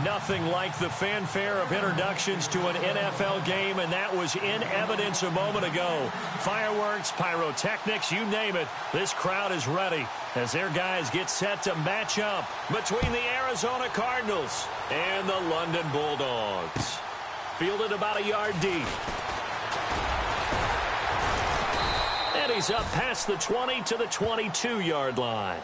Nothing like the fanfare of introductions to an NFL game, and that was in evidence a moment ago. Fireworks, pyrotechnics, you name it. This crowd is ready as their guys get set to match up between the Arizona Cardinals and the London Bulldogs. Fielded about a yard deep. And he's up past the 20 to the 22-yard line.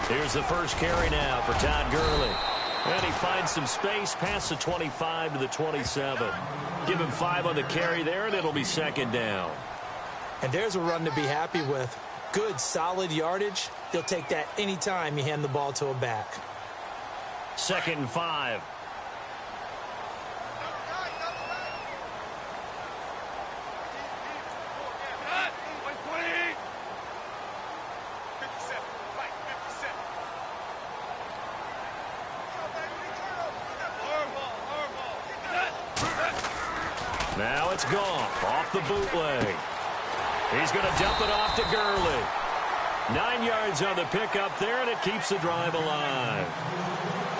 Here's the first carry now for Todd Gurley. And he finds some space past the 25 to the 27. Give him 5 on the carry there, and it'll be second down. And there's a run to be happy with. Good, solid yardage. He'll take that anytime you hand the ball to a back. 2nd and 5. Now it's Goff off the bootleg. He's going to dump it off to Gurley. 9 yards on the pickup there, and it keeps the drive alive.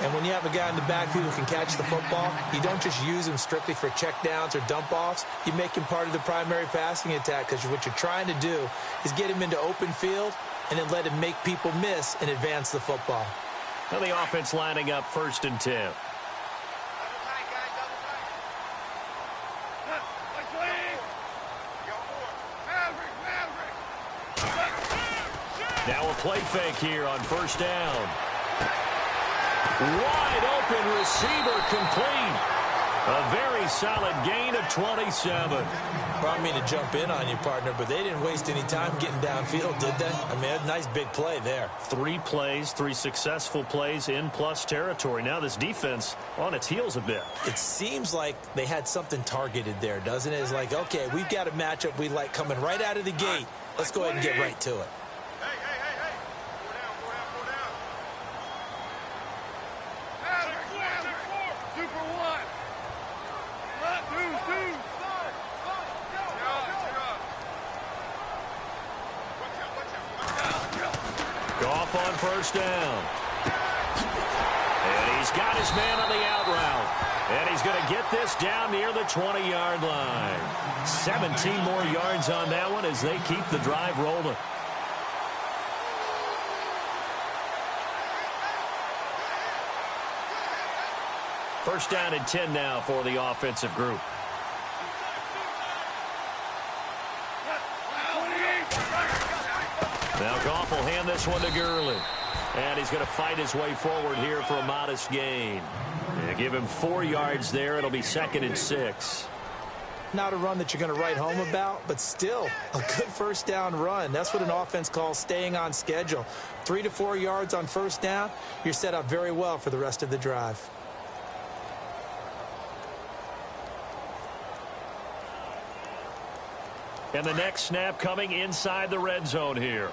And when you have a guy in the backfield who can catch the football, you don't just use him strictly for checkdowns or dump-offs. You make him part of the primary passing attack, because what you're trying to do is get him into open field and then let him make people miss and advance the football. Now the offense lining up 1st and 10. Now a play fake here on 1st down. Wide open receiver complete. A very solid gain of 27. Well, I mean to jump in on you, partner, but they didn't waste any time getting downfield, did they? I mean, a nice big play there. 3 plays, 3 successful plays in plus territory. Now this defense on its heels a bit. It seems like they had something targeted there, doesn't it? It's like, okay, we've got a matchup we like coming right out of the gate. Let's go ahead and get right to it. Goff on 1st down. And he's got his man on the out route. And he's going to get this down near the 20-yard line. 17 more yards on that one as they keep the drive rolling. First down and 10 now for the offensive group. Now Goff will hand this one to Gurley. And he's going to fight his way forward here for a modest gain. And give him 4 yards there. It'll be 2nd and 6. Not a run that you're going to write home about, but still a good 1st down run. That's what an offense calls staying on schedule. 3 to 4 yards on 1st down. You're set up very well for the rest of the drive. And the next snap coming inside the red zone here.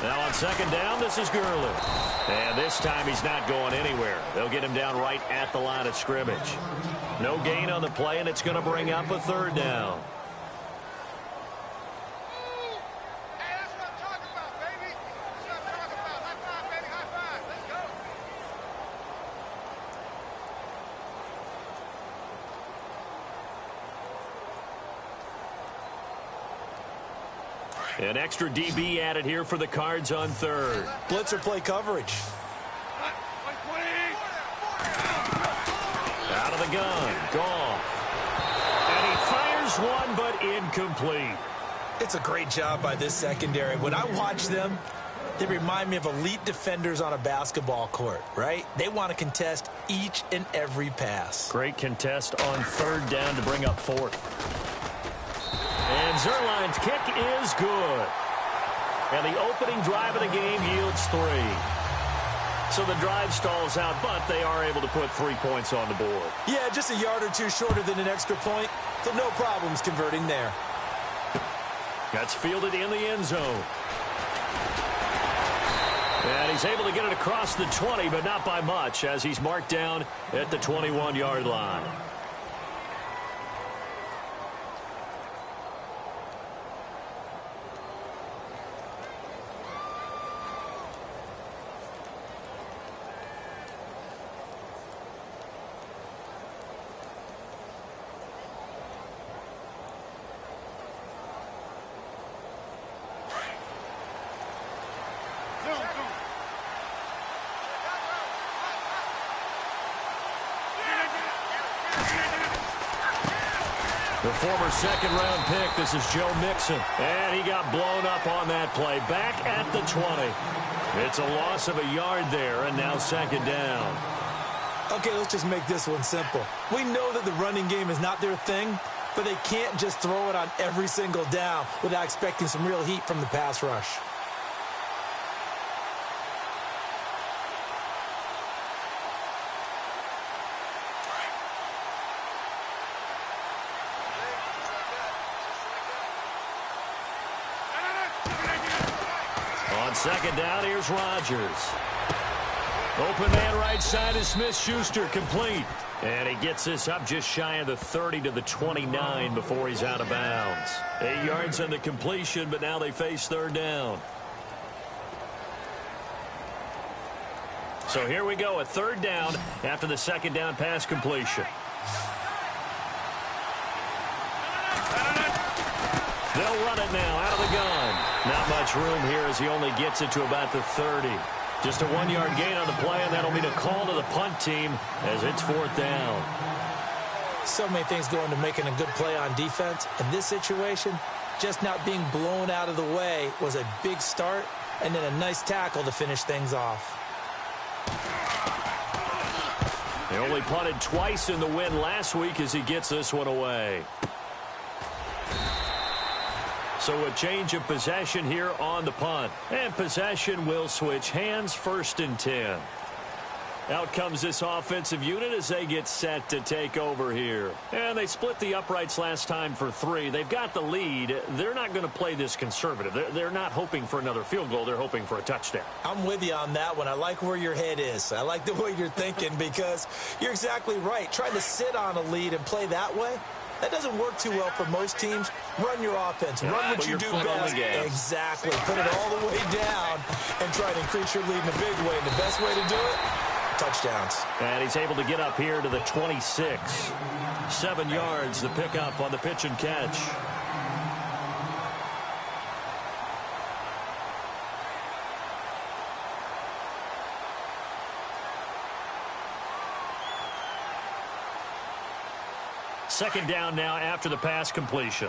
Now on 2nd down, this is Gurley. And this time he's not going anywhere. They'll get him down right at the line of scrimmage. No gain on the play, and it's going to bring up a 3rd down. An extra DB added here for the Cards on 3rd. Blitzer play coverage. Out of the gun, Goff. And he fires one, but incomplete. It's a great job by this secondary. When I watch them, they remind me of elite defenders on a basketball court, right? They want to contest each and every pass. Great contest on 3rd down to bring up 4th. And Zerline's kick is good. And the opening drive of the game yields 3. So the drive stalls out, but they are able to put 3 points on the board. Yeah, just a yard or two shorter than an extra point, so no problems converting there. That's fielded in the end zone. And he's able to get it across the 20, but not by much, as he's marked down at the 21-yard line. The former second-round pick, this is Joe Mixon. And he got blown up on that play. Back at the 20. It's a loss of a yard there, and now second down. Okay, let's just make this one simple. We know that the running game is not their thing, but they can't just throw it on every single down without expecting some real heat from the pass rush. On second down, here's Rodgers. Open man right side is Smith-Schuster, complete. And he gets this up just shy of the 30 to the 29 before he's out of bounds. 8 yards on the completion, but now they face third down. So here we go, a third down after the second down pass completion. They'll run it now out of the gun. Not much room here as he only gets it to about the 30. Just a 1-yard gain on the play, and that'll mean a call to the punt team as it's fourth down. So many things go into making a good play on defense. In this situation, just not being blown out of the way was a big start, and then a nice tackle to finish things off. They only punted twice in the win last week as he gets this one away. So a change of possession here on the punt. And possession will switch hands, first and 10. Out comes this offensive unit as they get set to take over here. And they split the uprights last time for 3. They've got the lead. They're not going to play this conservative. They're not hoping for another field goal. They're hoping for a touchdown. I'm with you on that one. I like where your head is. I like the way you're thinking because you're exactly right. Trying to sit on a lead and play that way, that doesn't work too well for most teams. Run your offense. Run what you do best. Exactly. Put it all the way down and try to increase your lead in a big way. And the best way to do it, touchdowns. And he's able to get up here to the 26. 7 yards, the pickup on the pitch and catch. Second down now after the pass completion.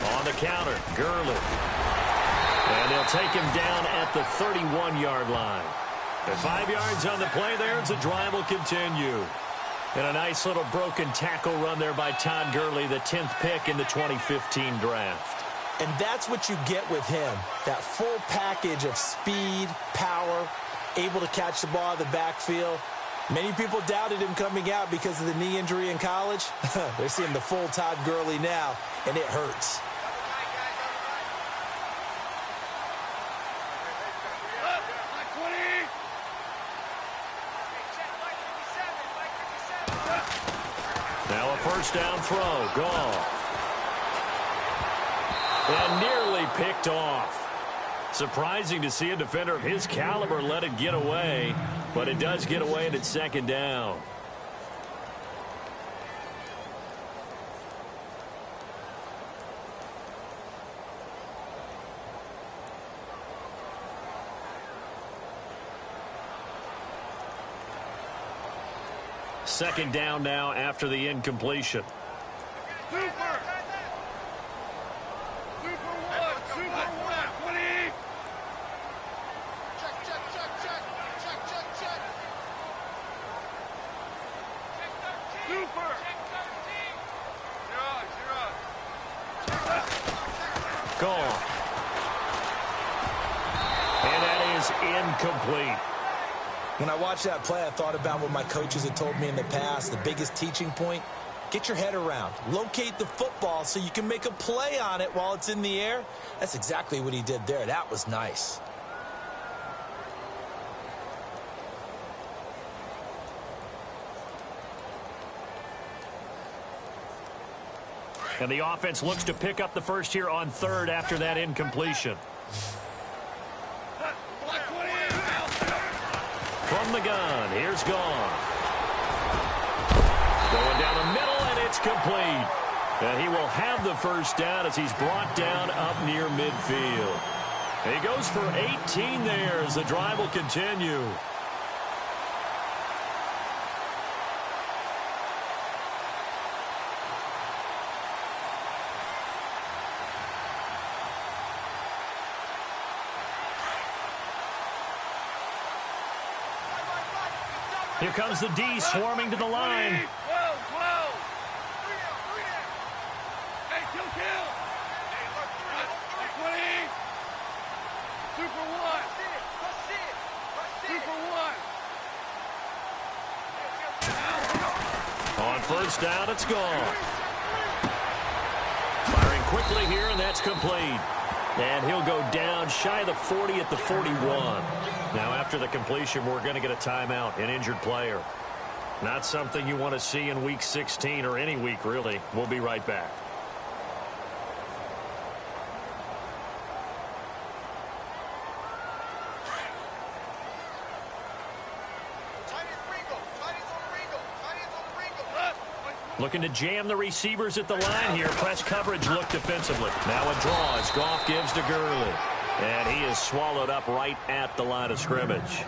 On the counter, Gurley. And they'll take him down at the 31-yard line. And 5 yards on the play there as the drive will continue. And a nice little broken tackle run there by Todd Gurley, the 10th pick in the 2015 draft. And that's what you get with him, that full package of speed, power, able to catch the ball in the backfield. Many people doubted him coming out because of the knee injury in college. They're seeing the full Todd Gurley now, and it hurts. Now a first down throw, Goff. And nearly picked off. Surprising to see a defender of his caliber let it get away, but it does get away and it's second down. Second down now after the incompletion. off. And that is incomplete. When I watched that play, I thought about what my coaches had told me in the past. The biggest teaching point, get your head around. Locate the football so you can make a play on it while it's in the air. That's exactly what he did there. That was nice. And the offense looks to pick up the first here on third after that incompletion. From the gun, here's Goff. Going down the middle, and it's complete. And he will have the first down as he's brought down up near midfield. He goes for 18 there as the drive will continue. Here comes the D swarming to the line. Hey, kill. Hey, 20. Super one. Super one. On first down, it's gone. Firing quickly here, and that's complete. And he'll go down shy of the 40 at the 41. Now, after the completion, we're going to get a timeout, an injured player. Not something you want to see in Week 16 or any week, really. We'll be right back. Looking to jam the receivers at the line here. Press coverage look defensively. Now a draw as Goff gives to Gurley. And he is swallowed up right at the line of scrimmage.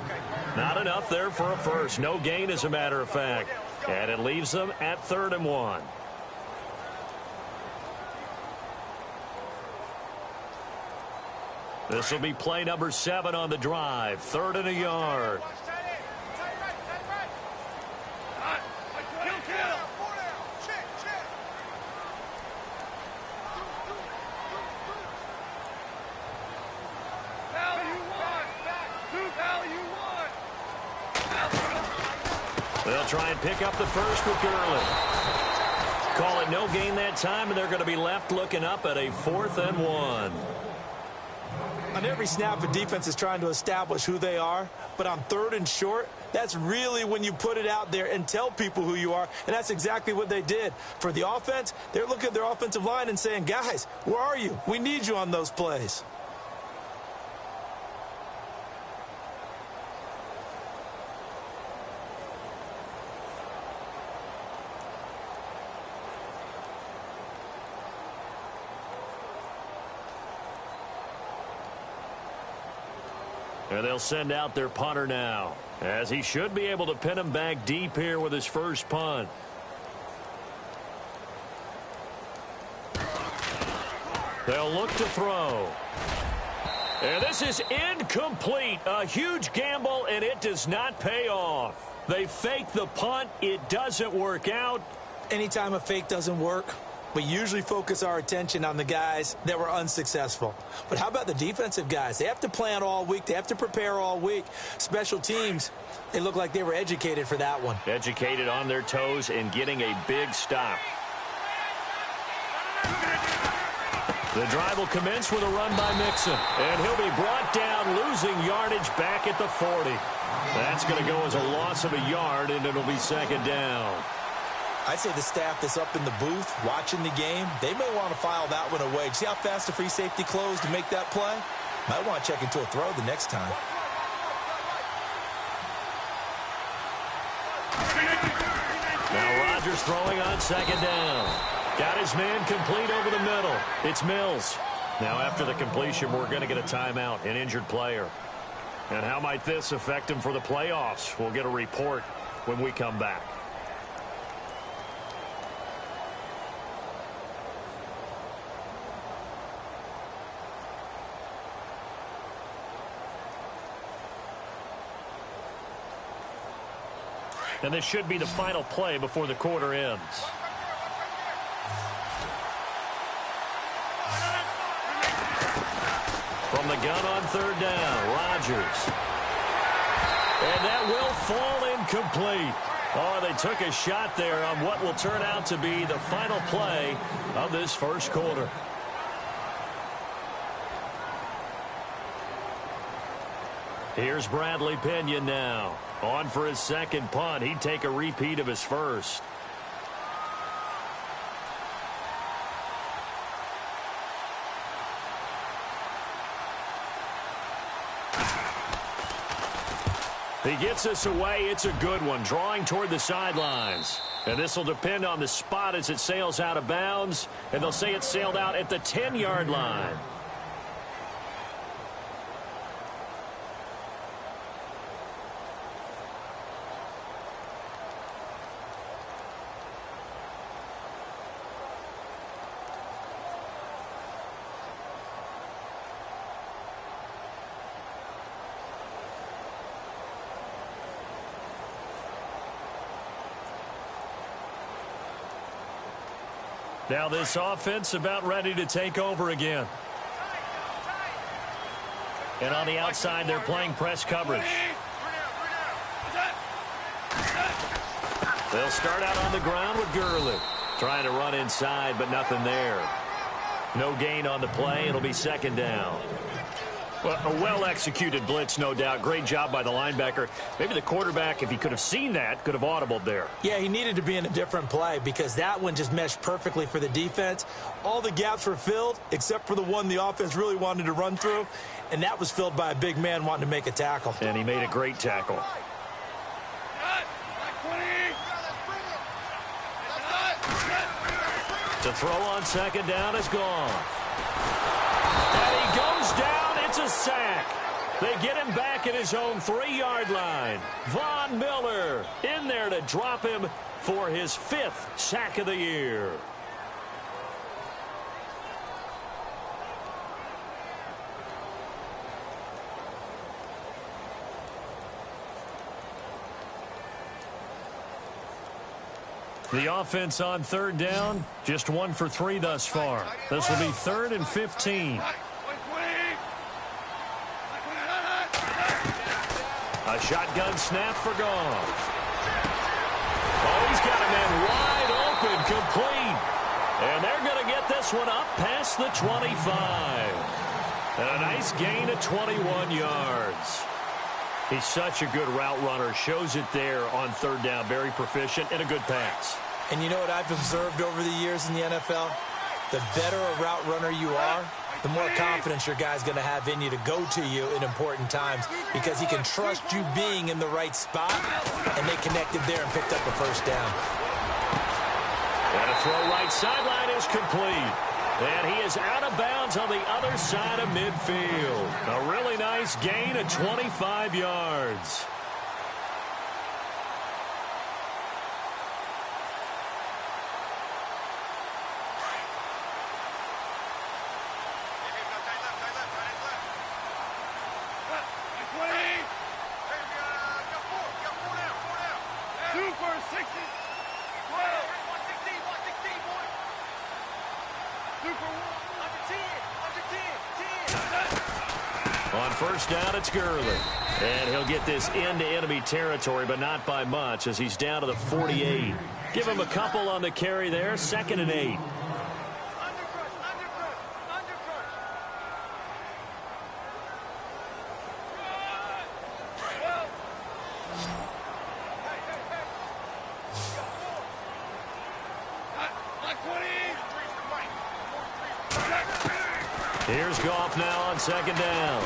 Not enough there for a first. No gain, as a matter of fact. And it leaves them at 3rd and 1. This will be play number 7 on the drive. 3rd and a yard. They'll try and pick up the first with Gurley. Call it no gain that time, and they're going to be left looking up at a 4th and 1. On every snap, a defense is trying to establish who they are, but on 3rd and short, that's really when you put it out there and tell people who you are, and that's exactly what they did. For the offense, they're looking at their offensive line and saying, guys, where are you? We need you on those plays. And they'll send out their punter now, as he should be able to pin him back deep here with his first punt. They'll look to throw. And this is incomplete. A huge gamble, and it does not pay off. They fake the punt. It doesn't work out. Anytime a fake doesn't work, we usually focus our attention on the guys that were unsuccessful. But how about the defensive guys? They have to plan all week. They have to prepare all week. Special teams, they look like they were educated for that one. Educated on their toes and getting a big stop. The drive will commence with a run by Mixon. And he'll be brought down, losing yardage back at the 40. That's going to go as a loss of a yard, and it'll be 2nd down. I'd say the staff that's up in the booth watching the game, they may want to file that one away. See how fast the free safety closed to make that play? Might want to check into a throw the next time. Now Rodgers throwing on 2nd down. Got his man complete over the middle. It's Mills. Now after the completion, we're going to get a timeout, an injured player. And how might this affect him for the playoffs? We'll get a report when we come back. And this should be the final play before the quarter ends. From the gun on third down, Rodgers. And that will fall incomplete. Oh, they took a shot there on what will turn out to be the final play of this first quarter. Here's Bradley Pinion now. On for his second punt. He'd take a repeat of his first. He gets this away. It's a good one, drawing toward the sidelines. And this will depend on the spot as it sails out of bounds. And they'll say it sailed out at the 10-yard line. Now this offense about ready to take over again. And on the outside, they're playing press coverage. They'll start out on the ground with Gurley. Trying to run inside, but nothing there. No gain on the play. It'll be second down. Well, a well-executed blitz, no doubt. Great job by the linebacker. Maybe the quarterback, if he could have seen that, could have audibled there. Yeah, he needed to be in a different play because that one just meshed perfectly for the defense. All the gaps were filled except for the one the offense really wanted to run through, and that was filled by a big man wanting to make a tackle. And he made a great tackle. To throw on second down is gone. And he goes down. It's a sack. They get him back at his own 3-yard line. Von Miller in there to drop him for his 5th sack of the year. The offense on third down, just 1 for 3 thus far. This will be 3rd and 15. A shotgun snap for Goff. Oh, he's got a man wide open, complete. And they're going to get this one up past the 25. And a nice gain of 21 yards. He's such a good route runner. Shows it there on third down. Very proficient and a good pass. And you know what I've observed over the years in the NFL? The better a route runner you are, the more confidence your guy's going to have in you to go to you in important times because he can trust you being in the right spot, and they connected there and picked up a first down. And a throw right sideline is complete. And he is out of bounds on the other side of midfield. A really nice gain of 25 yards. On first down, it's Gurley. And he'll get this into enemy territory, but not by much as he's down to the 48. Give him a couple on the carry there. 2nd and 8. Here's Goff now on 2nd down.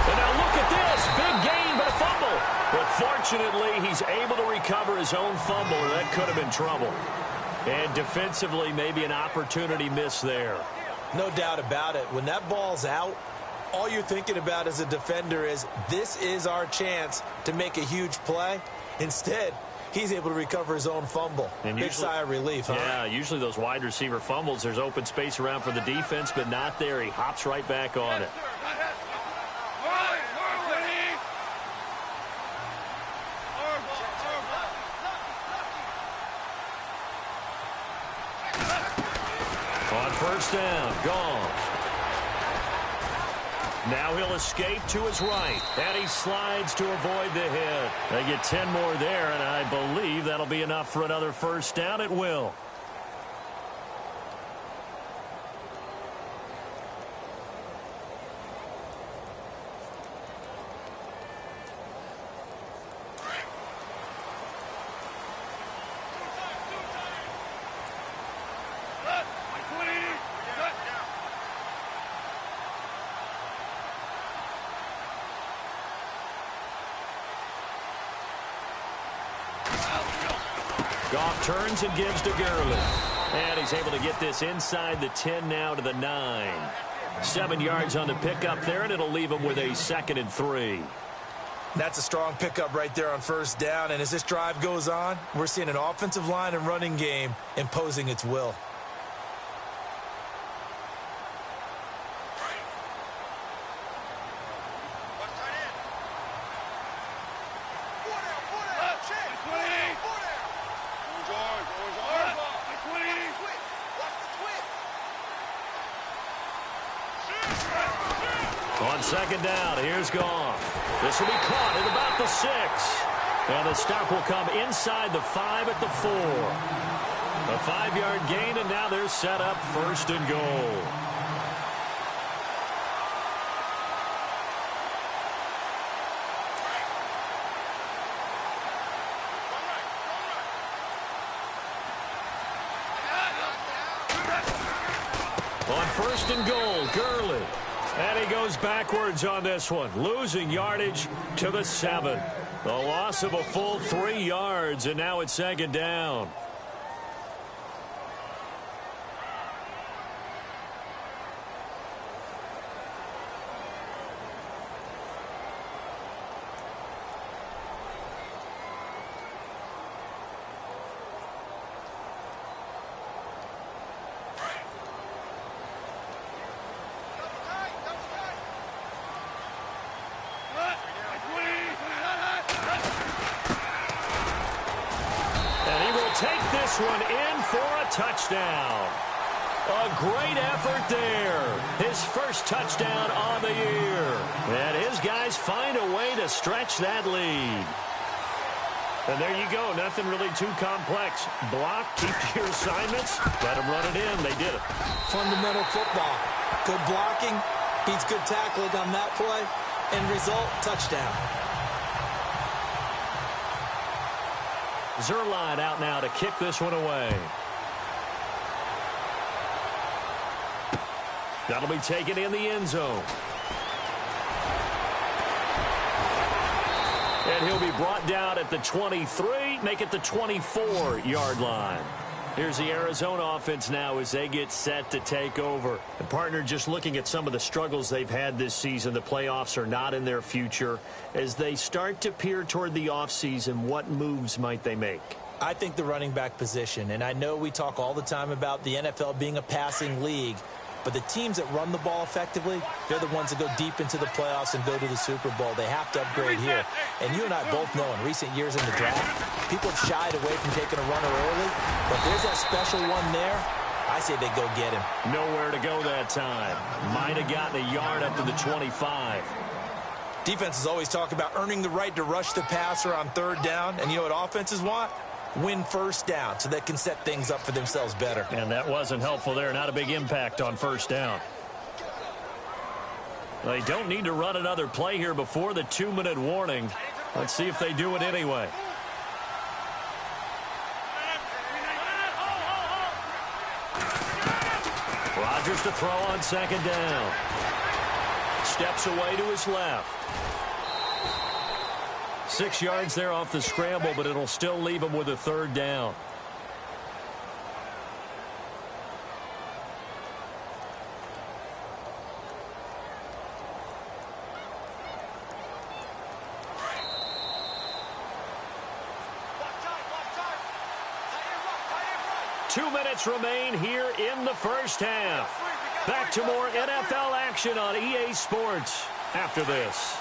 And now look at this. Big gain, but a fumble. But fortunately, he's able to recover his own fumble, or that could have been trouble. And defensively, maybe an opportunity miss there. No doubt about it. When that ball's out, all you're thinking about as a defender is, this is our chance to make a huge play. Instead, he's able to recover his own fumble. And big sigh of relief, huh? Yeah, usually those wide receiver fumbles, there's open space around for the defense, but not there. He hops right back on it. On first down, Goff. Now he'll escape to his right, and he slides to avoid the hit. They get 10 more there, and I believe that'll be enough for another first down. It will. Goff turns and gives to Gurley. And he's able to get this inside the 10 now to the 9. 7 yards on the pickup there, and it'll leave him with a 2nd and 3. That's a strong pickup right there on first down. And as this drive goes on, we're seeing an offensive line and running game imposing its will. On second down, here's Goff. This will be caught at about the 6. And the stop will come inside the 5 at the 4. A 5-yard gain, and now they're set up 1st and goal. On 1st and goal, Gurley. And he goes backwards on this one, losing yardage to the 7. The loss of a full 3 yards, and now it's 2nd down. Take this one in for a touchdown. A great effort there. His first touchdown on the year. And his guys find a way to stretch that lead. And there you go. Nothing really too complex. Block, keep to your assignments, let them run it in. They did it. Fundamental football. Good blocking beats good tackling on that play. End result, touchdown. Zerline out now to kick this one away. That'll be taken in the end zone. And he'll be brought down at the 23, make it the 24-yard line. Here's the Arizona offense now as they get set to take over. And partner, just looking at some of the struggles they've had this season, the playoffs are not in their future. As they start to peer toward the offseason, what moves might they make? I think the running back position, and I know we talk all the time about the NFL being a passing league, but the teams that run the ball effectively, they're the ones that go deep into the playoffs and go to the Super Bowl. They have to upgrade here. And you and I both know in recent years in the draft, people have shied away from taking a runner early. But if there's that special one there, I say they go get him. Nowhere to go that time. Might have gotten a yard up to the 25. Defenses always talk about earning the right to rush the passer on 3rd down. And you know what offenses want? Win first down so they can set things up for themselves better. And that wasn't helpful there. Not a big impact on 1st down. They don't need to run another play here before the 2-minute warning. Let's see if they do it anyway. Rodgers to throw on 2nd down. Steps away to his left. 6 yards there off the scramble, but it'll still leave him with a 3rd down. Two minutes remain here in the first half. Back to more NFL action on EA Sports after this.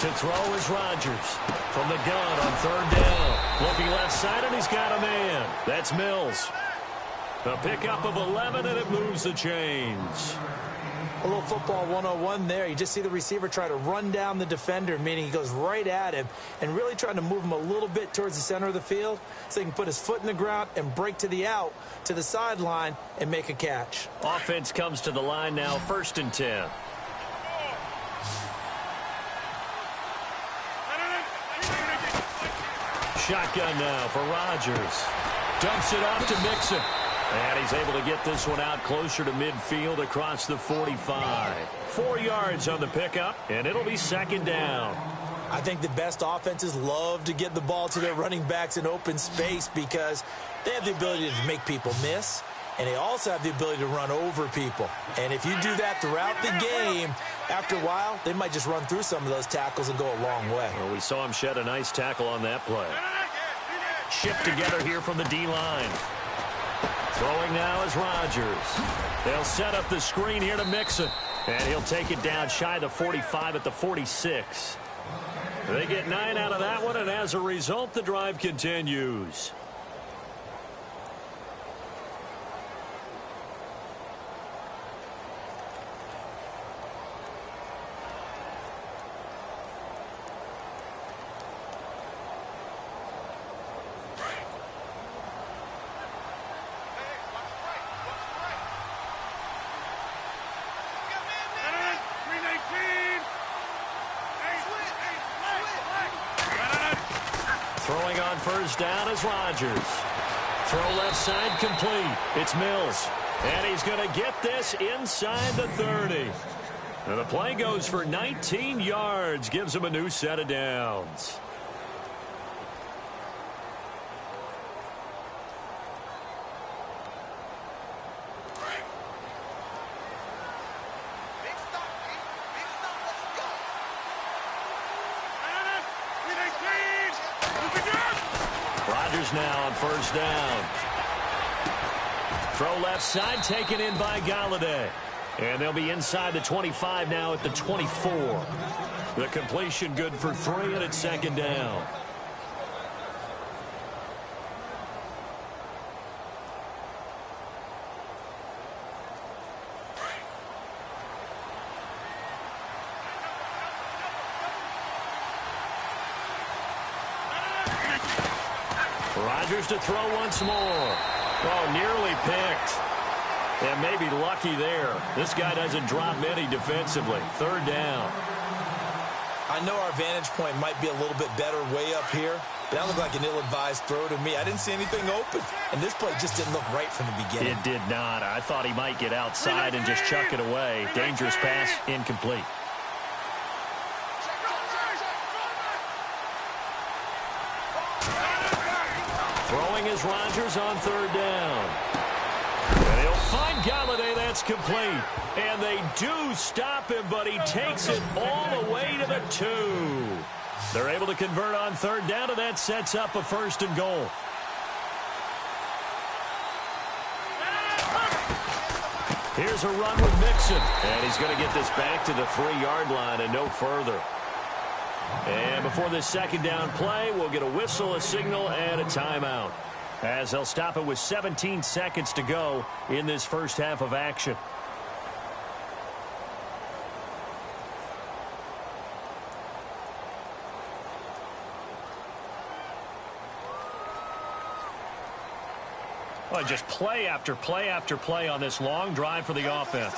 To throw is Rodgers. From the gun on third down. Looking left side, and he's got a man. That's Mills. A pickup of 11, and it moves the chains. A little football 101 there. You just see the receiver try to run down the defender, meaning he goes right at him and really trying to move him a little bit towards the center of the field so he can put his foot in the ground and break to the out, to the sideline, and make a catch. Offense comes to the line now, 1st and 10. Shotgun now for Rodgers. Dumps it off to Mixon. And he's able to get this one out closer to midfield across the 45. 4 yards on the pickup, and it'll be 2nd down. I think the best offenses love to get the ball to their running backs in open space because they have the ability to make people miss, and they also have the ability to run over people. And if you do that throughout the game, after a while, they might just run through some of those tackles and go a long way. Well, we saw him shed a nice tackle on that play. Shift together here from the D-line. Throwing now is Rodgers. They'll set up the screen here to Mixon. And he'll take it down shy of the 45 at the 46. They get 9 out of that one, and as a result, the drive continues. Throwing on 1st down is Rodgers. Throw left side complete. It's Mills. And he's going to get this inside the 30. And the play goes for 19 yards. Gives him a new set of downs. Rodgers now on 1st down. Throw left side, taken in by Galladay. And they'll be inside the 25 now at the 24. The completion good for 3, and it's 2nd down. Rodgers to throw once more. Oh, nearly picked. And maybe lucky there. This guy doesn't drop many defensively. 3rd down. I know our vantage point might be a little bit better way up here, but that looked like an ill-advised throw to me. I didn't see anything open, and this play just didn't look right from the beginning. It did not. I thought he might get outside and just chuck it away. Dangerous pass, incomplete. Throwing is Rodgers on 3rd down. And he'll find Galladay. That's complete. And they do stop him, but he takes it all the way to the 2. They're able to convert on 3rd down, and that sets up a 1st and goal. Here's a run with Mixon. And he's going to get this back to the 3-yard line and no further. And before this 2nd down play, we'll get a whistle, a signal, and a timeout, as they'll stop it with 17 seconds to go in this first half of action. Well, just play after play after play on this long drive for the offense.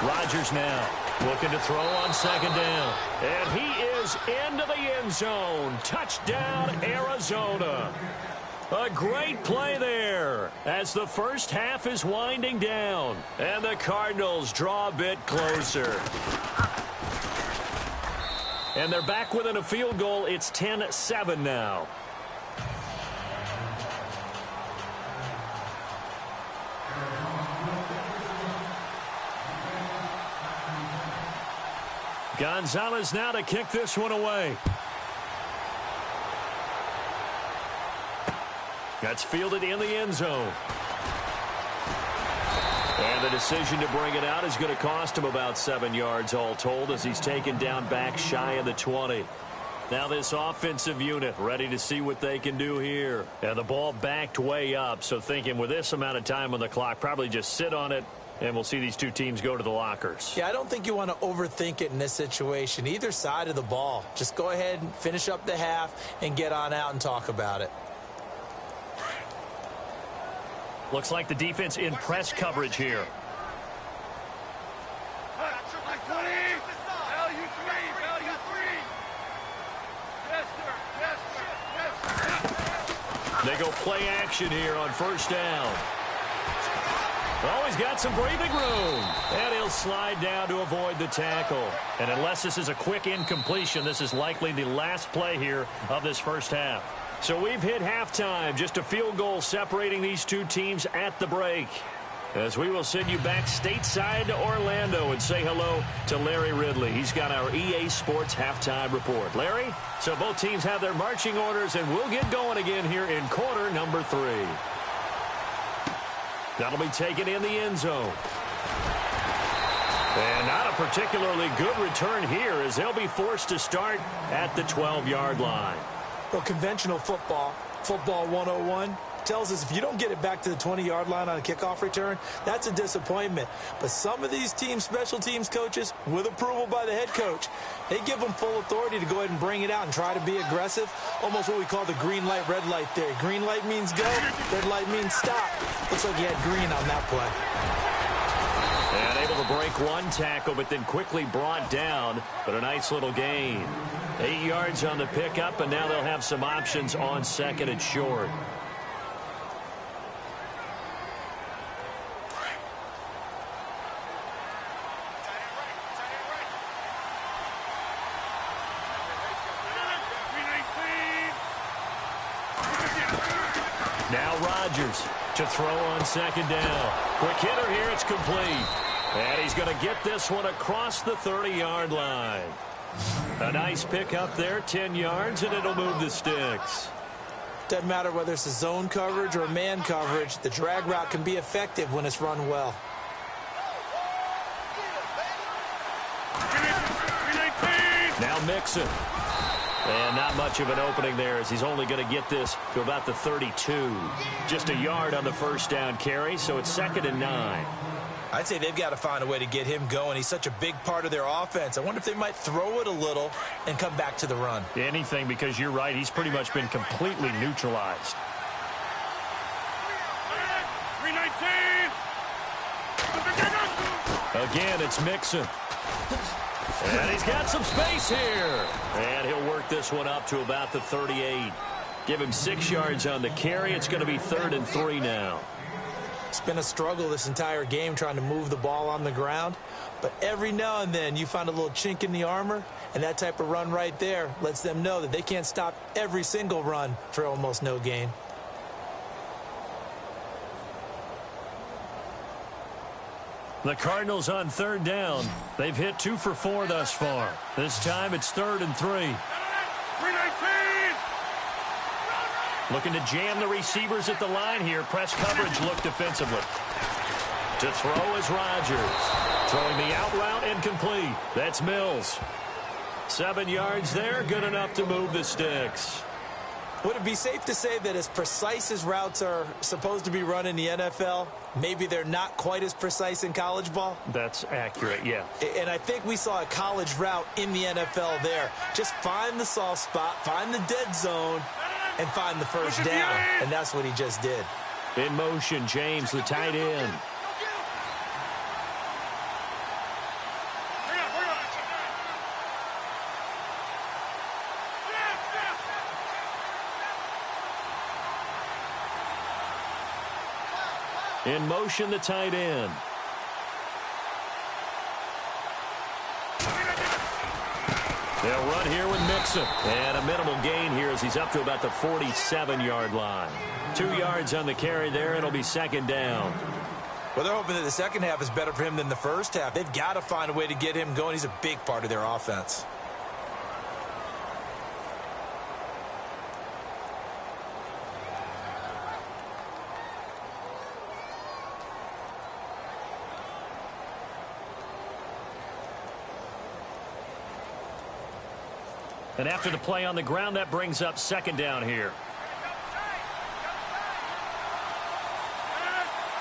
Rodgers now looking to throw on 2nd down. And he is into the end zone. Touchdown, Arizona. A great play there as the first half is winding down. And the Cardinals draw a bit closer. And they're back within a field goal. It's 10-7 now. Gonzalez now to kick this one away. That's fielded in the end zone. And the decision to bring it out is going to cost him about 7 yards all told as he's taken down back shy of the 20. Now this offensive unit ready to see what they can do here. And the ball backed way up, so thinking with this amount of time on the clock, probably just sit on it, and we'll see these two teams go to the lockers. Yeah, I don't think you want to overthink it in this situation. Either side of the ball. Just go ahead and finish up the half and get on out and talk about it. Looks like the defense in press coverage here. They go play action here on first down. Oh, he's got some breathing room. And he'll slide down to avoid the tackle. And unless this is a quick incompletion, this is likely the last play here of this first half. So we've hit halftime, just a field goal separating these two teams at the break. As we will send you back stateside to Orlando and say hello to Larry Ridley. He's got our EA Sports halftime report. Larry, so both teams have their marching orders, and we'll get going again here in quarter number 3. That'll be taken in the end zone. And not a particularly good return here as they'll be forced to start at the 12-yard line. Well, conventional football 101, tells us if you don't get it back to the 20-yard line on a kickoff return, that's a disappointment. But some of these teams, special teams coaches, with approval by the head coach, they give them full authority to go ahead and bring it out and try to be aggressive, almost what we call the green light, red light theory. Green light means go, red light means stop. Looks like he had green on that play. And able to break one tackle, but then quickly brought down, but a nice little gain. 8 yards on the pickup, and now they'll have some options on second and short. Now Rodgers to throw on second down. Quick hitter here, it's complete. And he's going to get this one across the 30-yard line. A nice pick up there, 10 yards, and it'll move the sticks. Doesn't matter whether it's a zone coverage or man coverage, the drag route can be effective when it's run well. Now Mixon. And not much of an opening there as he's only going to get this to about the 32. Just a yard on the first down carry, so it's 2nd and 9. I'd say they've got to find a way to get him going. He's such a big part of their offense. I wonder if they might throw it a little and come back to the run. Anything, because you're right. He's pretty much been completely neutralized. 319. Again, it's Mixon. And he's got some space here. And he'll work this one up to about the 38. Give him 6 yards on the carry. It's going to be 3rd and 3 now. It's been a struggle this entire game trying to move the ball on the ground. But every now and then you find a little chink in the armor, and that type of run right there lets them know that they can't stop every single run for almost no gain. The Cardinals on 3rd down. They've hit 2 for 4 thus far. This time it's 3rd and 3. 319. Looking to jam the receivers at the line here. Press coverage look defensively. To throw is Rodgers. Throwing the out route incomplete. That's Mills. 7 yards there. Good enough to move the sticks. Would it be safe to say that as precise as routes are supposed to be run in the NFL, maybe they're not quite as precise in college ball? That's accurate, yeah. And I think we saw a college route in the NFL there. Just find the soft spot, find the dead zone, and find the first down. And that's what he just did. In motion, James, the tight end. In motion, the tight end. They'll run here with Mixon. And a minimal gain here as he's up to about the 47-yard line. 2 yards on the carry there. It'll be 2nd down. Well, they're hoping that the second half is better for him than the first half. They've got to find a way to get him going. He's a big part of their offense. And after the play on the ground, that brings up second down here.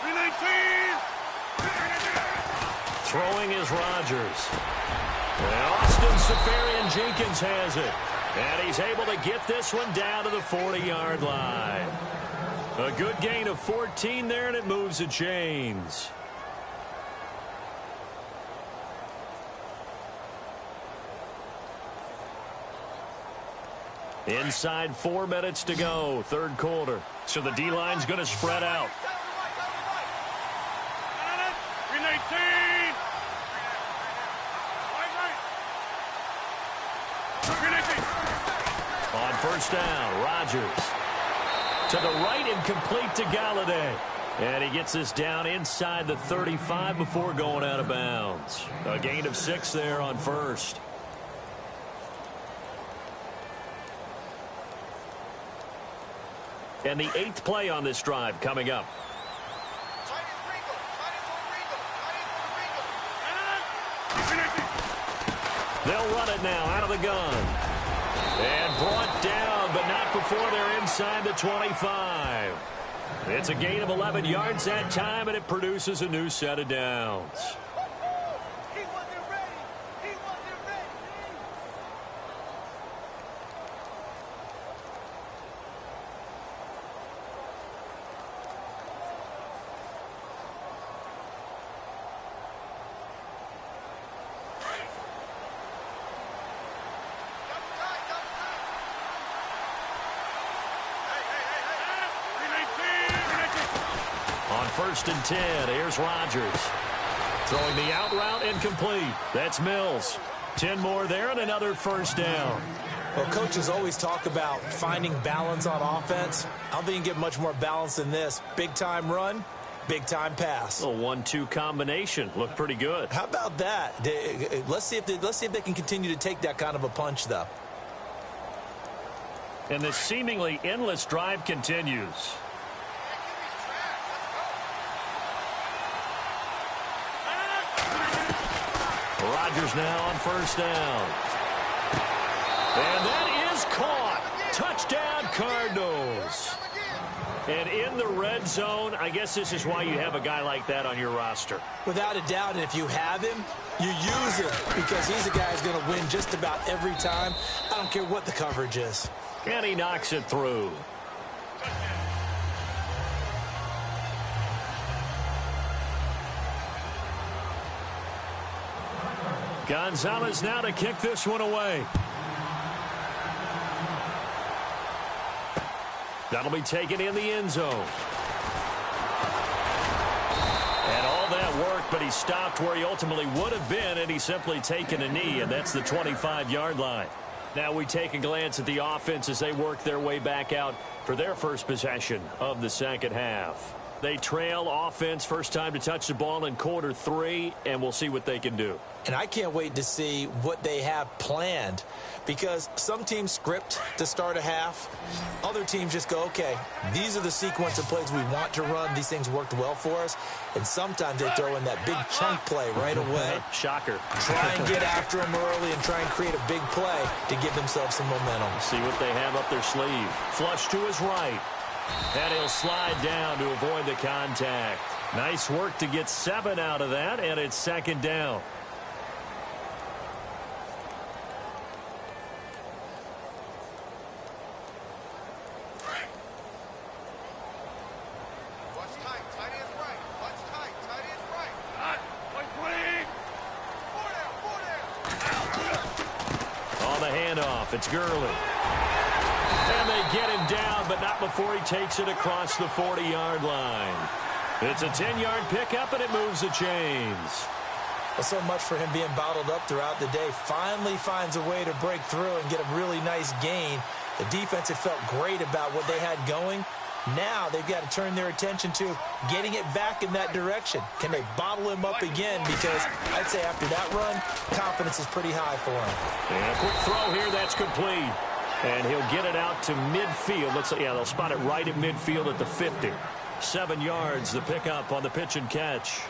319. Throwing is Rodgers. And Austin Seferian-Jenkins has it. And he's able to get this one down to the 40-yard line. A good gain of 14 there, and it moves the chains. Inside 4 minutes to go, third quarter. So the D-line's going to spread out. 319. On first down, Rodgers. To the right and complete to Galladay. And he gets this down inside the 35 before going out of bounds. A gain of 6 there on first. And the 8th play on this drive coming up. They'll run it now out of the gun. And brought down, but not before they're inside the 25. It's a gain of 11 yards that time, and it produces a new set of downs. First and 10. Here's Rodgers. Throwing the out route incomplete. That's Mills. 10 more there and another first down. Well, coaches always talk about finding balance on offense. I don't think you can get much more balance than this. Big-time run, big-time pass. A 1-2 combination. Looked pretty good. How about that? Let's see if they can continue to take that kind of a punch, though. And this seemingly endless drive continues. Rodgers now on first down. And that is caught. Touchdown, Cardinals. And in the red zone, I guess this is why you have a guy like that on your roster. Without a doubt, and if you have him, you use him because he's a guy who's going to win just about every time. I don't care what the coverage is. And he knocks it through. Gonzalez now to kick this one away. That'll be taken in the end zone. And all that work, but he stopped where he ultimately would have been, and he's simply taken a knee, and that's the 25-yard line. Now we take a glance at the offense as they work their way back out for their first possession of the second half. They trail offense, first time to touch the ball in quarter 3, and we'll see what they can do. And I can't wait to see what they have planned because some teams script to start a half. Other teams just go, okay, these are the sequence of plays we want to run. These things worked well for us. And sometimes they throw in that big chunk play right away. Shocker. Try and get after them early and try and create a big play to give themselves some momentum. See what they have up their sleeve. Flush to his right. And he'll slide down to avoid the contact. Nice work to get 7 out of that, and it's second down. It's Gurley. And they get him down, but not before he takes it across the 40-yard line. It's a 10-yard pickup, and it moves the chains. Well, so much for him being bottled up throughout the day. Finally finds a way to break through and get a really nice gain. The defense had felt great about what they had going. Now they've got to turn their attention to getting it back in that direction. Can they bottle him up again? Because I'd say after that run, confidence is pretty high for him. And a quick throw here, that's complete. And he'll get it out to midfield. They'll spot it right at midfield at the 50. 7 yards, the pickup on the pitch and catch.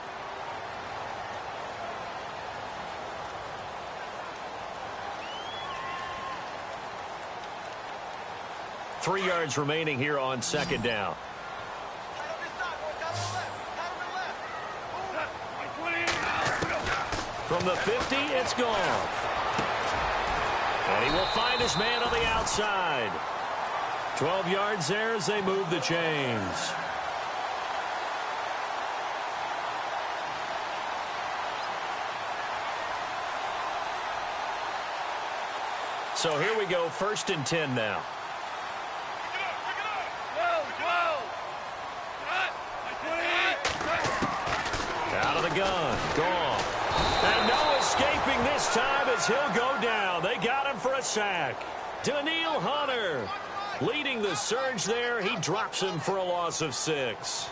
3 yards remaining here on second down. From the 50, it's Goff. And he will find his man on the outside. 12 yards there as they move the chains. So here we go, 1st and 10 now. Out of the gun, Goff. And no escaping this time as he'll go down. They got him for a sack. Daniil Hunter leading the surge there. He drops him for a loss of 6.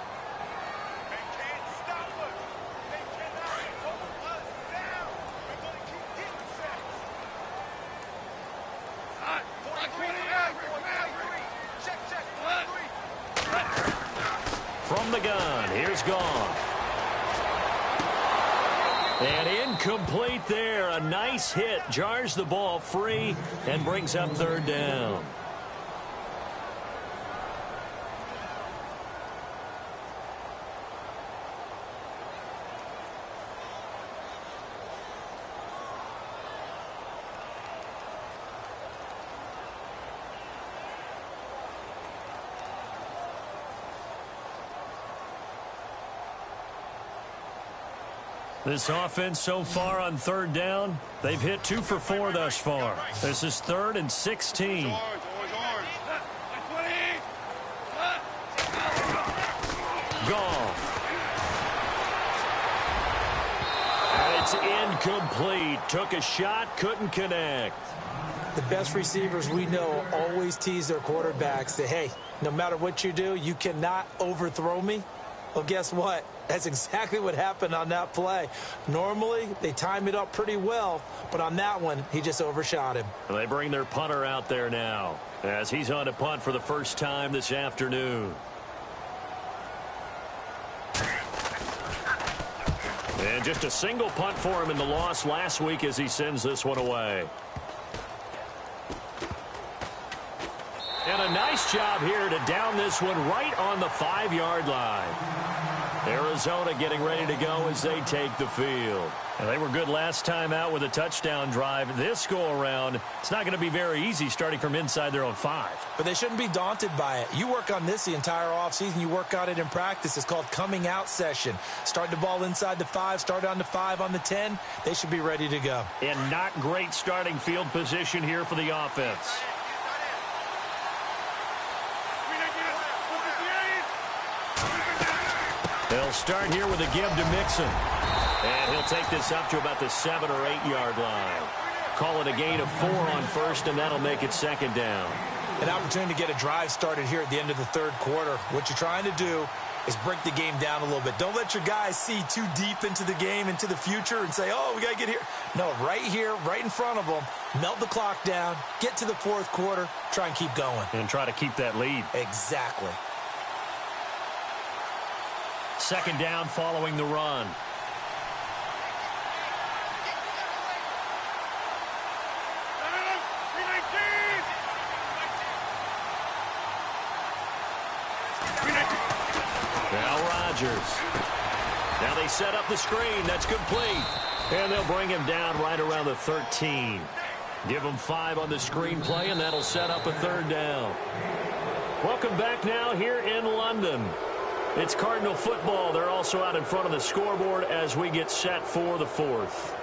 From the gun, here's Goff. And incomplete there. A nice hit. Jars the ball free and brings up 3rd down. This offense so far on 3rd down, they've hit 2 for 4 thus far. This is 3rd and 16. Goff. And it's incomplete. Took a shot, couldn't connect. The best receivers we know always tease their quarterbacks that, hey, no matter what you do, you cannot overthrow me. Well, guess what? That's exactly what happened on that play. Normally, they time it up pretty well, but on that one, he just overshot him. They bring their punter out there now as he's on to punt for the first time this afternoon. And just a single punt for him in the loss last week as he sends this one away. And a nice job here to down this one right on the 5-yard line. Arizona getting ready to go as they take the field. And they were good last time out with a touchdown drive. This go-around, it's not going to be very easy starting from inside their own 5. But they shouldn't be daunted by it. You work on this the entire offseason. You work on it in practice. It's called coming out session. Start the ball inside the 5, start on the 5, on the 10. They should be ready to go. And not great starting field position here for the offense. They'll start here with a give to Mixon. And he'll take this up to about the 7 or 8-yard line. Call it a gain of 4 on 1st, and that'll make it 2nd down. An opportunity to get a drive started here at the end of the 3rd quarter. What you're trying to do is break the game down a little bit. Don't let your guys see too deep into the game, into the future, and say, oh, we got to get here. No, right here, right in front of them, melt the clock down, get to the 4th quarter, try and keep going. And try to keep that lead. Exactly. 2nd down following the run. Now Rodgers. Now they set up the screen. That's complete. And they'll bring him down right around the 13. Give him 5 on the screen play, and that'll set up a 3rd down. Welcome back now here in London. It's Cardinal football. They're also out in front of the scoreboard as we get set for the 4th.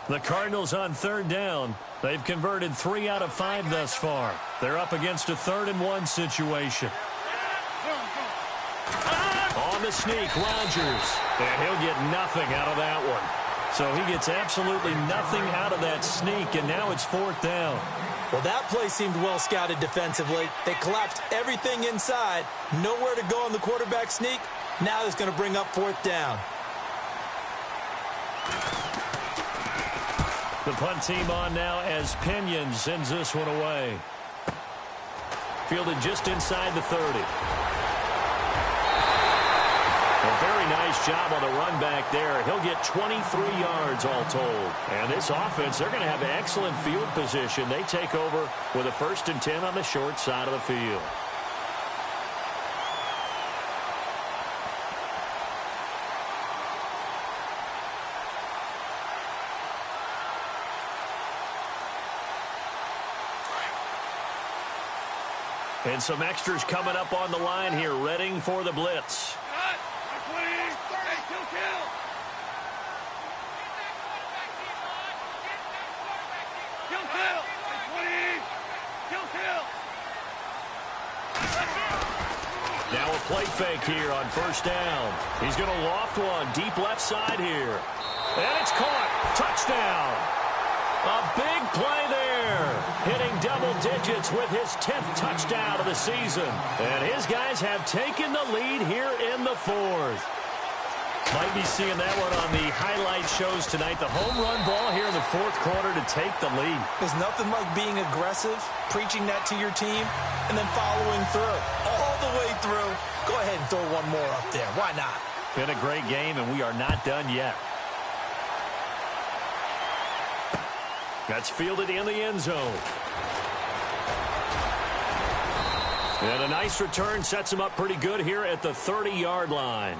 The Cardinals on 3rd down. They've converted 3 out of 5 thus far. They're up against a 3rd and 1 situation. On the sneak, Rodgers. And he'll get nothing out of that one. So he gets absolutely nothing out of that sneak, and now it's 4th down. Well, that play seemed well scouted defensively. They collapsed everything inside. Nowhere to go on the quarterback sneak. Now it's going to bring up 4th down. The punt team on now as Pinion sends this one away. Fielded just inside the 30. A very nice job on the run back there. He'll get 23 yards all told. And this offense, they're going to have excellent field position. They take over with a 1st and 10 on the short side of the field. And some extras coming up on the line here, readying for the blitz. Cut. 20. Hey, kill. Kill. 20. Kill. Now a play fake here on 1st down. He's going to loft one deep left side here. And it's caught. Touchdown. A big play there, hitting double digits with his 10th touchdown of the season. And his guys have taken the lead here in the 4th. Might be seeing that one on the highlight shows tonight. The home run ball here in the 4th quarter to take the lead. There's nothing like being aggressive, preaching that to your team, and then following through. All the way through. Go ahead and throw one more up there. Why not? Been a great game, and we are not done yet. That's fielded in the end zone. And a nice return sets him up pretty good here at the 30-yard line.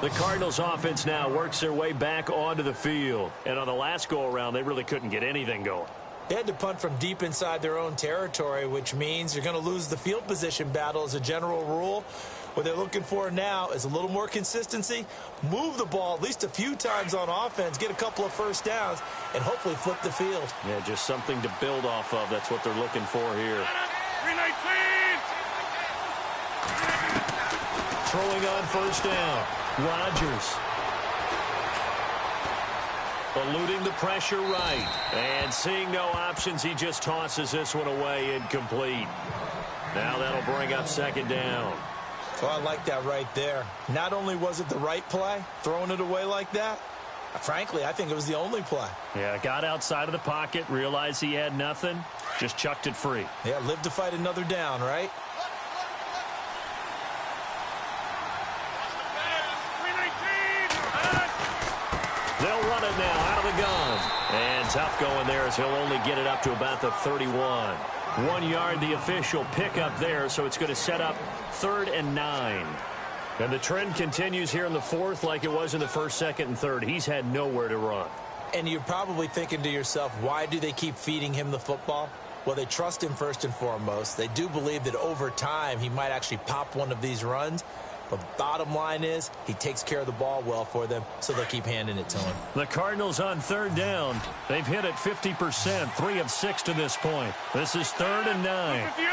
The Cardinals offense now works their way back onto the field. And on the last go-around, they really couldn't get anything going. They had to punt from deep inside their own territory, which means you're going to lose the field position battle as a general rule. What they're looking for now is a little more consistency, move the ball at least a few times on offense, get a couple of 1st downs, and hopefully flip the field. Yeah, just something to build off of. That's what they're looking for here. 319. Throwing on 1st down. Rodgers. Eluding the pressure right. And seeing no options, he just tosses this one away incomplete. Now that'll bring up 2nd down. So I like that right there. Not only was it the right play, throwing it away like that, frankly, I think it was the only play. Yeah, got outside of the pocket, realized he had nothing, just chucked it free. Yeah, live to fight another down, right? They'll run it now out of the gun. And tough going there as he'll only get it up to about the 31. 1 yard, the official pickup there, so it's going to set up 3rd and 9. And the trend continues here in the 4th like it was in the 1st, 2nd, and 3rd. He's had nowhere to run. And you're probably thinking to yourself, why do they keep feeding him the football? Well, they trust him first and foremost. They do believe that over time he might actually pop one of these runs. But bottom line is he takes care of the ball well for them, so they'll keep handing it to him. The Cardinals on 3rd down. They've hit it 50%, 3 of 6 to this point. This is 3rd and 9. 58.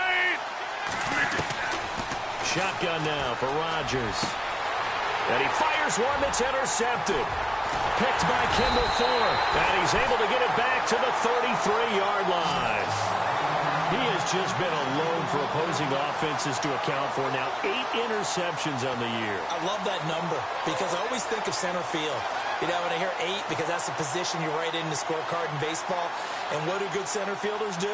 Shotgun now for Rodgers. And he fires one that's intercepted. Picked by Kendall Thorne. And he's able to get it back to the 33-yard line. He has just been a load for opposing offenses to account for now. 8 interceptions on the year. I love that number because I always think of center field. You know, when I hear 8, because that's the position you write in the scorecard in baseball. And what do good center fielders do?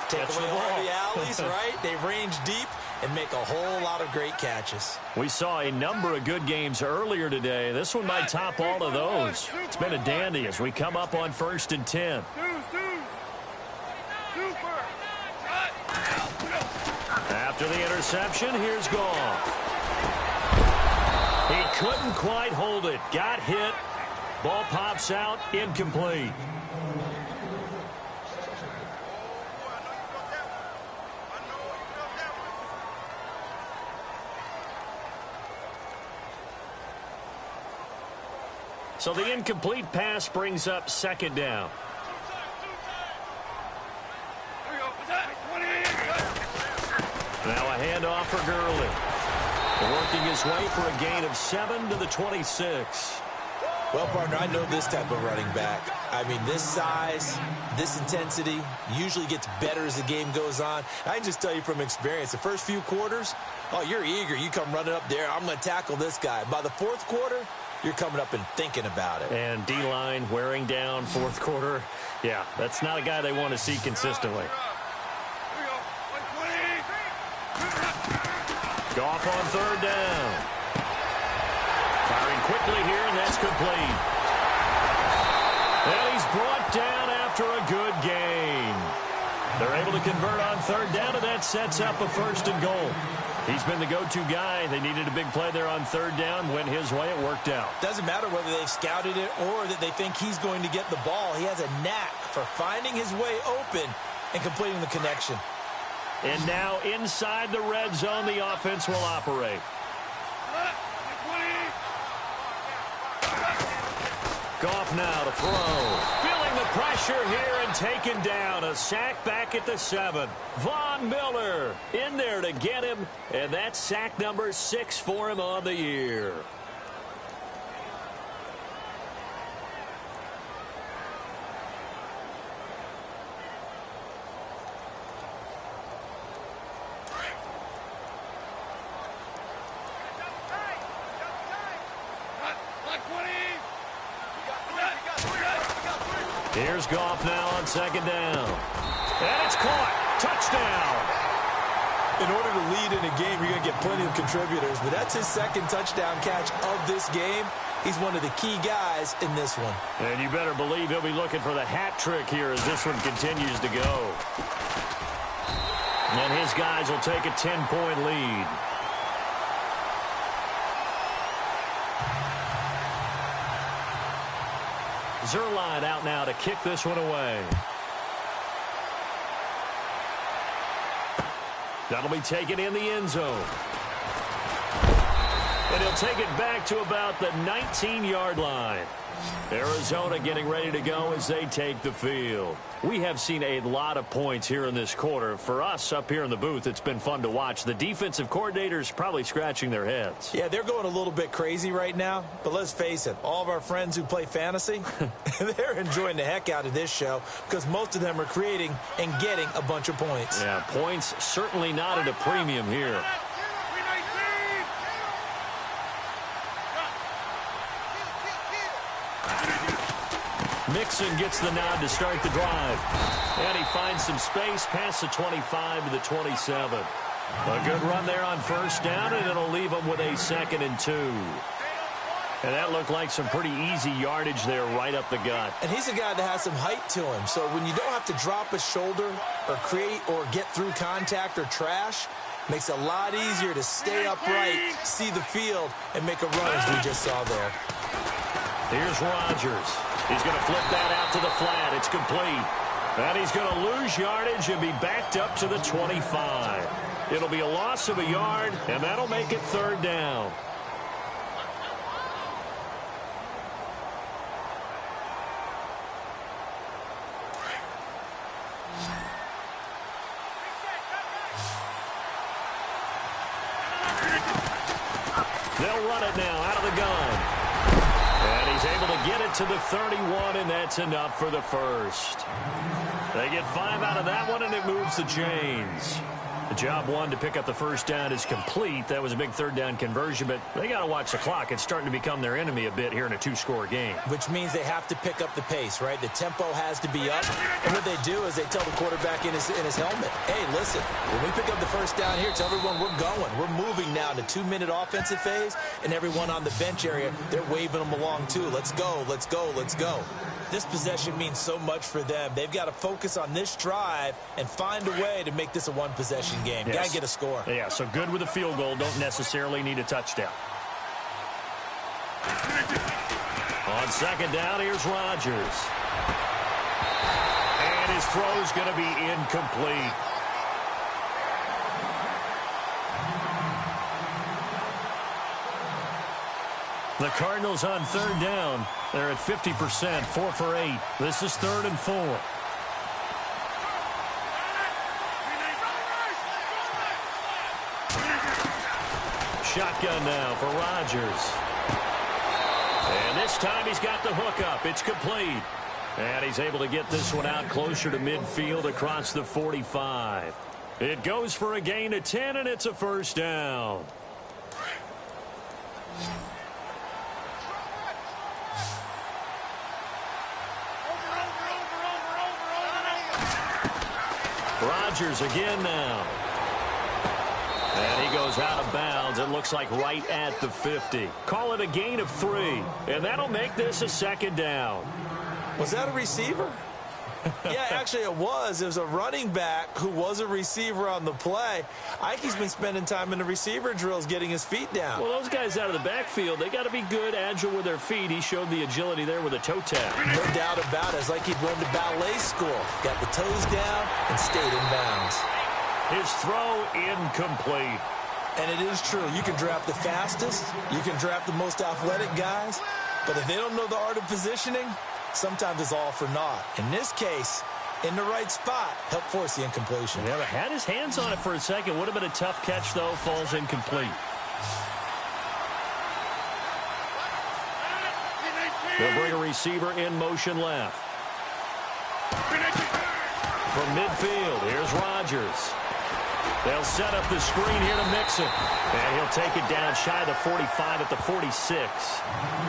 Take away all the alleys, right? They range deep and make a whole lot of great catches. We saw a number of good games earlier today. This one might top all of those. It's been a dandy as we come up on 1st and 10. After the interception, here's Goff. He couldn't quite hold it. Got hit. Ball pops out. Incomplete. So the incomplete pass brings up 2nd down. Now a handoff for Gurley. Working his way for a gain of 7 to the 26. Well, partner, I know this type of running back. I mean, this size, this intensity usually gets better as the game goes on. I can just tell you from experience, the first few quarters, oh, you're eager. You come running up there. I'm going to tackle this guy. By the 4th quarter, you're coming up and thinking about it. And D-line wearing down fourth quarter. Yeah, that's not a guy they want to see consistently. Goff on third down. Firing quickly here, and that's complete. And he's brought down after a good gain. They're able to convert on third down, and that sets up a 1st and goal. He's been the go-to guy. They needed a big play there on third down. Went his way. It worked out. Doesn't matter whether they've scouted it or that they think he's going to get the ball. He has a knack for finding his way open and completing the connection. And now inside the red zone, the offense will operate. Goff now to throw. Feeling the pressure here and taken down. A sack back at the 7. Von Miller in there to get him. And that's sack number 6 for him on the year. Here's Goff now on second down. And it's caught. Touchdown. In order to lead in a game, you're going to get plenty of contributors, but that's his 2nd touchdown catch of this game. He's one of the key guys in this one. And you better believe he'll be looking for the hat trick here as this one continues to go. And his guys will take a 10-point lead. Zerline out now to kick this one away. That'll be taken in the end zone. And he'll take it back to about the 19-yard line. Arizona getting ready to go as they take the field. We have seen a lot of points here in this quarter. For us up here in the booth, it's been fun to watch. The defensive coordinators probably scratching their heads. Yeah, they're going a little bit crazy right now. But let's face it, all of our friends who play fantasy, they're enjoying the heck out of this show because most of them are creating and getting a bunch of points. Yeah, points certainly not at a premium here. Mixon gets the nod to start the drive. And he finds some space past the 25 to the 27. A good run there on first down, and it'll leave him with a 2nd and 2. And that looked like some pretty easy yardage there right up the gut. And he's a guy that has some height to him. So when you don't have to drop a shoulder or create or get through contact or trash, makes it a lot easier to stay upright, see the field, and make a run as we just saw there. Here's Rodgers. He's going to flip that out to the flat. It's complete. And he's going to lose yardage and be backed up to the 25. It'll be a loss of a yard, and that'll make it 3rd down. They'll run it now out of the gun. And he's able to get it to the 31, and that's enough for the 1st. They get 5 out of that one, and it moves the chains. The job one to pick up the 1st down is complete. That was a big 3rd down conversion, but they got to watch the clock. It's starting to become their enemy a bit here in a 2-score game. Which means they have to pick up the pace, right? The tempo has to be up. And what they do is they tell the quarterback in his helmet, hey, listen, when we pick up the 1st down here, tell everyone we're going. We're moving now to 2-minute offensive phase, and everyone on the bench area, they're waving them along too. Let's go, let's go, let's go. This possession means so much for them. They've got to focus on this drive and find a way to make this a one-possession game. Yes. Got to get a score. Yeah, so good with a field goal. Don't necessarily need a touchdown. On second down, here's Rodgers. And his throw's going to be incomplete. The Cardinals on third down. They're at 50%, 4 for 8. This is 3rd and 4. Shotgun now for Rodgers. And this time he's got the hook up. It's complete. And he's able to get this one out closer to midfield across the 45. It goes for a gain of 10, and it's a 1st down. Rodgers again now. And he goes out of bounds. It looks like right at the 50. Call it a gain of 3. And that'll make this a second down. Was that a receiver? Yeah, actually it was. It was a running back who was a receiver on the play. Ike's been spending time in the receiver drills getting his feet down. Well, those guys out of the backfield, they got to be good, agile with their feet. He showed the agility there with a toe tap. No doubt about it. It's like he'd run to ballet school. Got the toes down and stayed in bounds. His throw incomplete. And it is true. You can draft the fastest. You can draft the most athletic guys. But if they don't know the art of positioning, sometimes it's all for naught. In this case, in the right spot, helped force the incompletion. Yeah, but had his hands on it for a second. Would have been a tough catch, though. Falls incomplete. They'll bring a receiver in motion left. From midfield, here's Rodgers. They'll set up the screen here to Mixon. And he'll take it down shy of the 45 at the 46.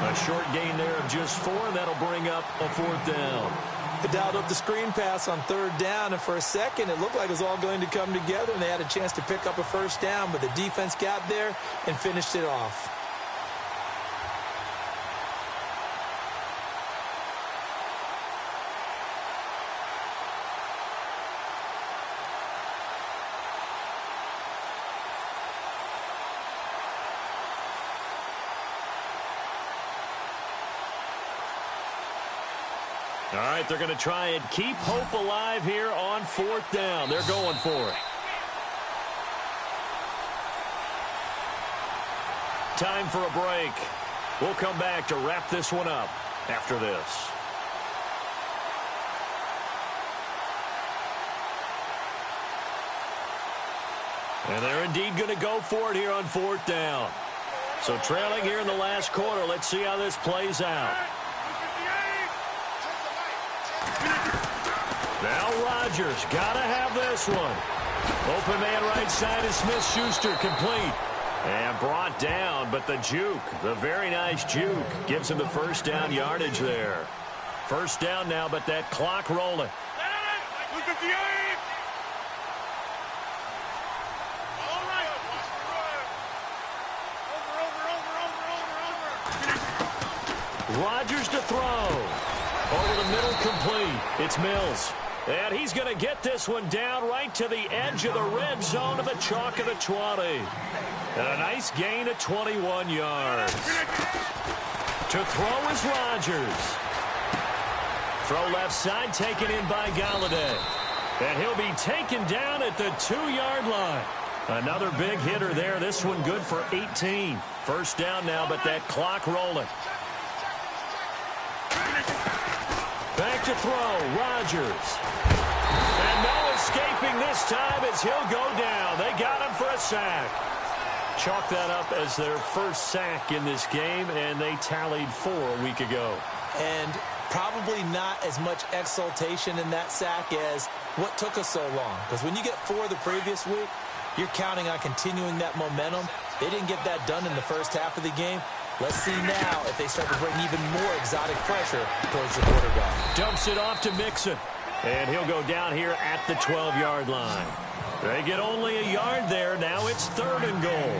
A short gain there of just 4, and that'll bring up a 4th down. They dialed up the screen pass on 3rd down, and for a second it looked like it was all going to come together, and they had a chance to pick up a 1st down, but the defense got there and finished it off. All right, they're going to try and keep hope alive here on 4th down. They're going for it. Time for a break. We'll come back to wrap this one up after this. And they're indeed going to go for it here on 4th down. So trailing here in the last quarter. Let's see how this plays out. Now Rodgers got to have this one. Open man right side is Smith-Schuster, complete. And brought down, but the juke, the very nice juke, gives him the 1st down yardage there. 1st down now, but that clock rolling. Rodgers to throw. Over the middle, complete. It's Mills. And he's going to get this one down right to the edge of the red zone to the chalk of the 20. And a nice gain of 21 yards. To throw is Rodgers. Throw left side, taken in by Galladay. And he'll be taken down at the 2-yard line. Another big hitter there. This one good for 18. 1st down now, but that clock rolling. Back to throw, Rodgers. And no escaping this time as he'll go down. They got him for a sack. Chalk that up as their 1st sack in this game, and they tallied 4 a week ago. And probably not as much exultation in that sack as what took us so long. Because when you get 4 the previous week, you're counting on continuing that momentum. They didn't get that done in the first half of the game. Let's see now if they start to bring even more exotic pressure towards the quarterback. Dumps it off to Mixon. And he'll go down here at the 12-yard line. They get only a yard there. Now it's 3rd and goal.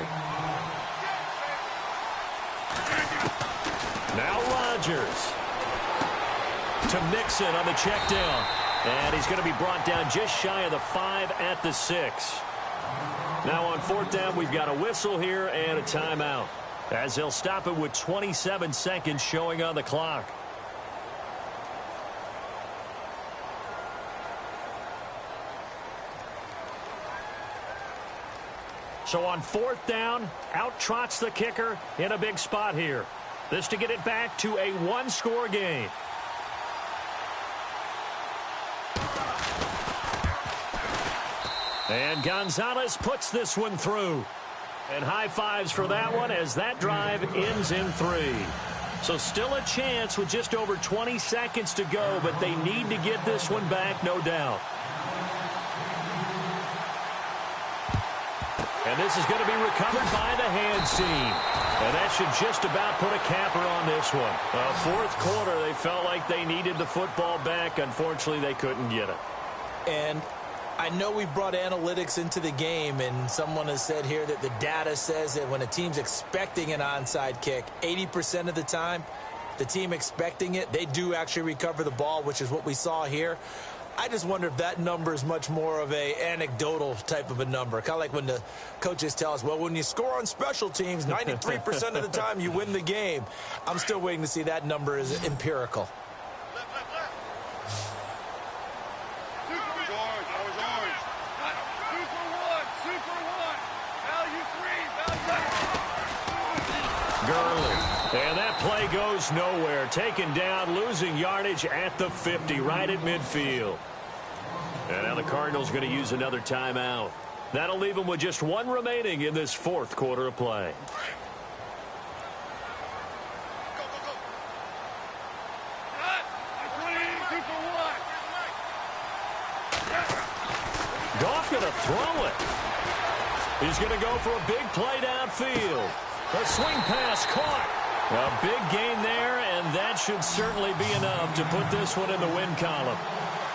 Now Rodgers. To Mixon on the check down. And he's going to be brought down just shy of the 5 at the 6. Now on 4th down, we've got a whistle here and a timeout, as they'll stop it with 27 seconds showing on the clock. So on 4th down, out trots the kicker in a big spot here. This to get it back to a 1-score game. And Gonzalez puts this one through. And high fives for that one as that drive ends in 3. So still a chance with just over 20 seconds to go, but they need to get this one back, no doubt. And this is going to be recovered by the hands team. And that should just about put a capper on this one. 4th quarter, they felt like they needed the football back. Unfortunately, they couldn't get it. And I know we brought analytics into the game, and someone has said here that the data says that when a team's expecting an onside kick, 80% of the time, the team expecting it, they do actually recover the ball, which is what we saw here. I just wonder if that number is much more of a anecdotal type of a number. Kind of like when the coaches tell us, well, when you score on special teams, 93% of the time you win the game. I'm still waiting to see that number is empirical. And that play goes nowhere. Taken down, losing yardage at the 50, right at midfield. And now the Cardinals going to use another timeout. That'll leave them with just one remaining in this fourth quarter of play. Goff going to throw it. He's going to go for a big play downfield. A swing pass caught. A big gain there, and that should certainly be enough to put this one in the win column.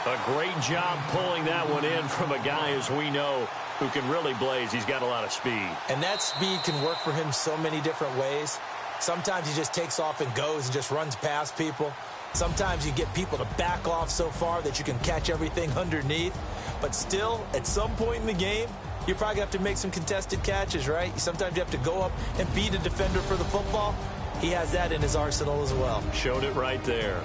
A great job pulling that one in from a guy, as we know, who can really blaze. He's got a lot of speed. And that speed can work for him so many different ways. Sometimes he just takes off and goes and just runs past people. Sometimes you get people to back off so far that you can catch everything underneath. But still, at some point in the game, you probably have to make some contested catches, right? Sometimes you have to go up and beat a defender for the football. He has that in his arsenal as well. Showed it right there.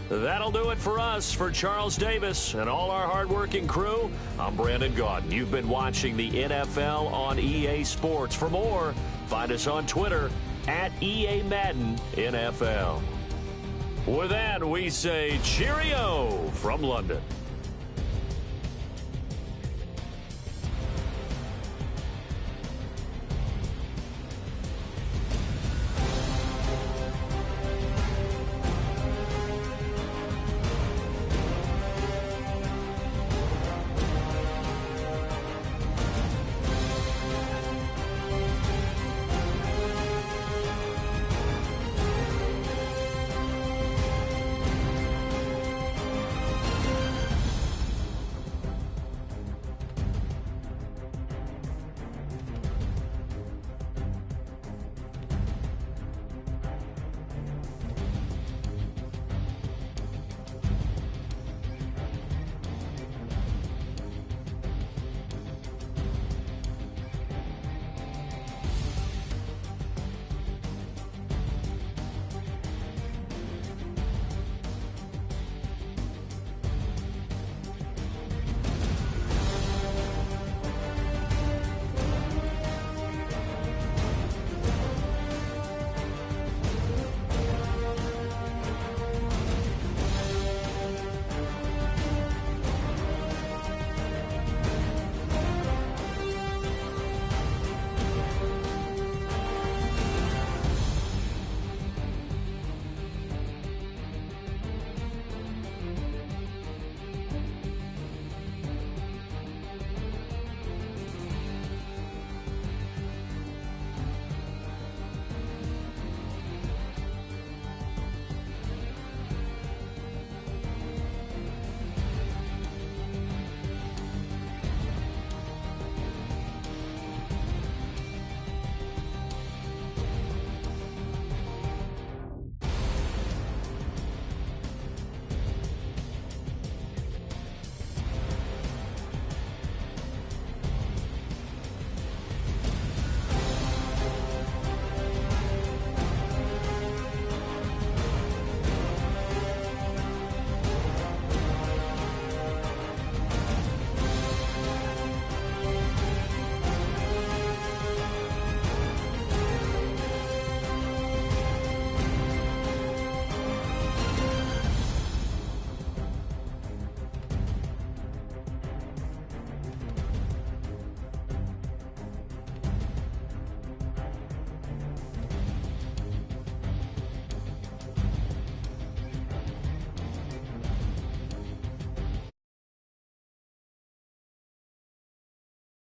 That'll do it for us. For Charles Davis and all our hardworking crew, I'm Brandon Gaudin. You've been watching the NFL on EA Sports. For more, find us on Twitter at EA Madden NFL. With that, we say cheerio from London.